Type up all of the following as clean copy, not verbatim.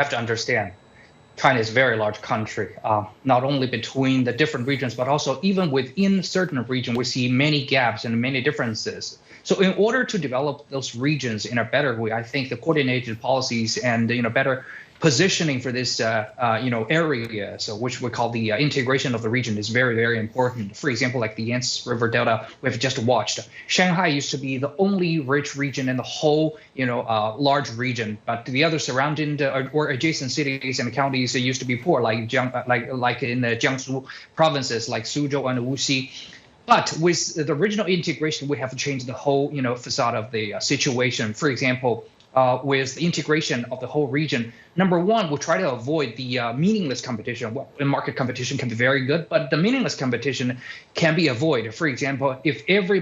have to understand China is a very large country, not only between the different regions, but also even within certain regions, we see many gaps and many differences. So in order to develop those regions in a better way, I think the coordinated policies and better positioning for this area, so which we call the integration of the region, is very, very important. For example, like the Yangtze River Delta, we've just watched. Shanghai used to be the only rich region in the whole large region, but the other surrounding or adjacent cities and counties used to be poor, like in the Jiangsu provinces, like Suzhou and Wuxi. But with the regional integration, we have changed the whole facade of the situation. For example, with the integration of the whole region, number one, we'll try to avoid the meaningless competition. Well, market competition can be very good, but the meaningless competition can be avoided. For example, if every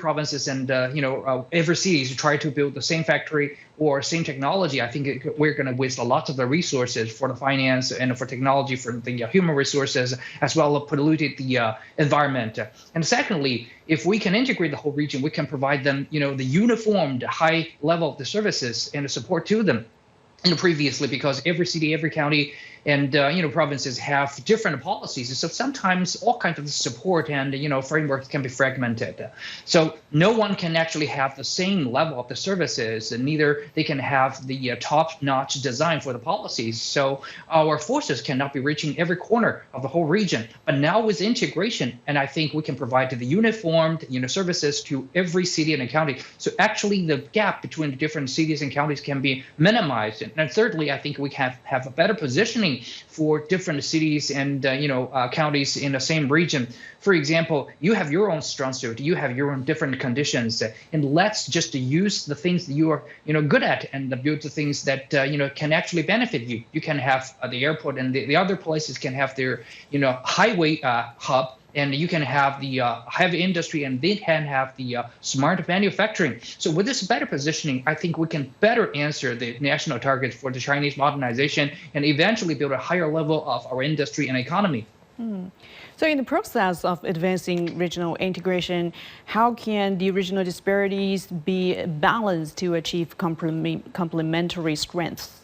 provinces and every cities try to build the same factory or same technology, I think we're going to waste a lot of the resources for the finance and for technology, for the human resources, as well as polluted the environment. And secondly, if we can integrate the whole region, we can provide them, the uniformed high level of the services and the support to them. Previously, because every city, every county, and provinces have different policies, so sometimes all kinds of support and frameworks can be fragmented. So no one can actually have the same level of the services, and neither they can have the top-notch design for the policies. So our forces cannot be reaching every corner of the whole region. But now with integration, and I think we can provide the uniformed services to every city and county. So actually, the gap between the different cities and counties can be minimized. And thirdly, I think we can have a better positioning for different cities and counties in the same region. For example, you have your own strong suit, you have your own different conditions, and let's just use the things that you are good at and build the things that can actually benefit you. You can have the airport, and the other places can have their highway hub. And you can have the heavy industry, and they can have the smart manufacturing. So with this better positioning, I think we can better answer the national targets for the Chinese modernization and eventually build a higher level of our industry and economy. So in the process of advancing regional integration, how can the regional disparities be balanced to achieve complementary strengths?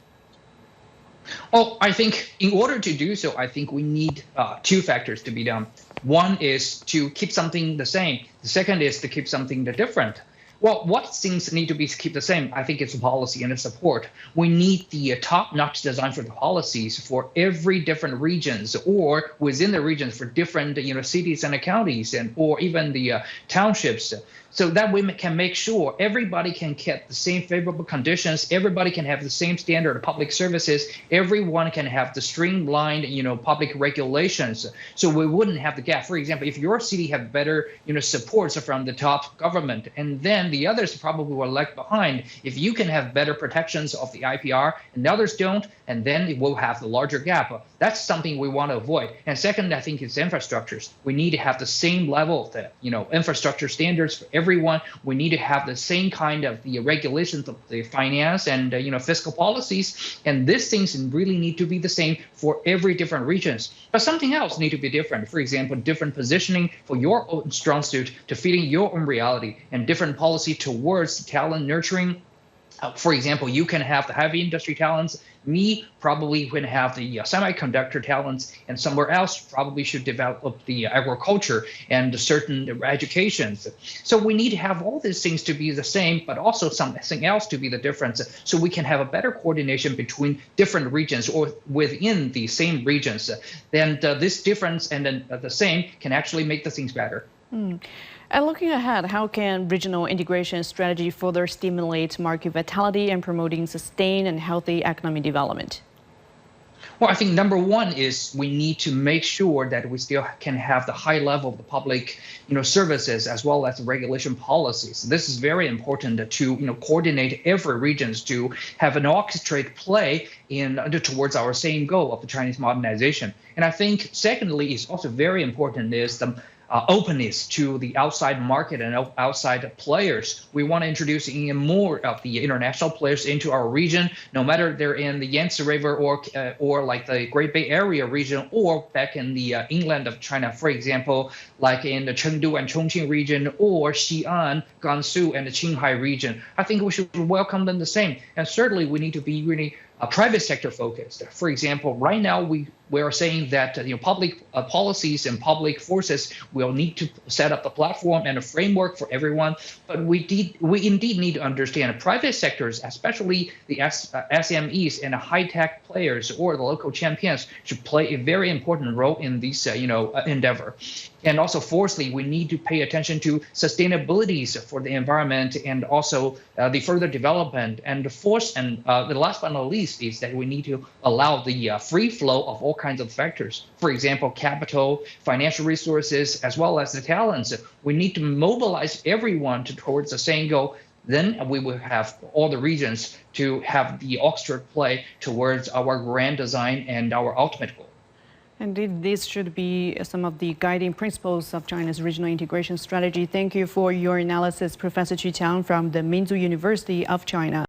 Well, I think in order to do so, I think we need two factors to be done. One is to keep something the same. The second is to keep something different. Well, what things need to be keep the same? I think it's the policy and the support. We need the top-notch design for the policies for every different regions, or within the regions for different cities and counties, and or even the townships. So that we can make sure everybody can get the same favorable conditions, everybody can have the same standard of public services, everyone can have the streamlined, public regulations. So we wouldn't have the gap. For example, if your city have better, supports from the top government, and then the others probably will lag behind. If you can have better protections of the IPR and the others don't, and then it will have the larger gap. That's something we want to avoid. And second, I think it's infrastructures. We need to have the same level of the, infrastructure standards for everyone. We need to have the same kind of the regulations of the finance and fiscal policies, and these things really need to be the same for every different regions. But something else need to be different. For example, different positioning for your own strong suit to fitting your own reality, and different policy towards talent nurturing. For example, you can have the heavy industry talents. Me probably can have the semiconductor talents, and somewhere else probably should develop the agriculture and certain educations. So we need to have all these things to be the same, but also something else to be the difference, so we can have a better coordination between different regions or within the same regions. Then this difference and then the same can actually make the things better. And looking ahead, how can regional integration strategy further stimulate market vitality and promoting sustained and healthy economic development? Well, I think number one is we need to make sure that we still can have the high level of the public, services as well as the regulation policies. This is very important to, coordinate every regions to have an orchestrated play towards our same goal of the Chinese modernization. And I think secondly, is also very important is the openness to the outside market and outside players. We want to introduce even more of the international players into our region, no matter they're in the Yangtze River or like the Great Bay Area region, or back in the inland of China, for example, like in the Chengdu and Chongqing region, or Xi'an, Gansu, and the Qinghai region. I think we should welcome them the same. And certainly we need to be really private sector focused. For example, right now we are saying that public policies and public forces will need to set up a platform and a framework for everyone. But we indeed need to understand private sectors, especially the SMEs and high-tech players or the local champions, should play a very important role in this endeavor. And also, fourthly, we need to pay attention to sustainabilities for the environment and also the further development. And the fourth and the last but not least is that we need to allow the free flow of all kinds of factors. For example, capital, financial resources, as well as the talents. We need to mobilize everyone towards the same goal. Then we will have all the regions to have the orchestra play towards our grand design and our ultimate goal. Indeed, these should be some of the guiding principles of China's regional integration strategy. Thank you for your analysis, Professor Qu Qiang from the Minzu University of China.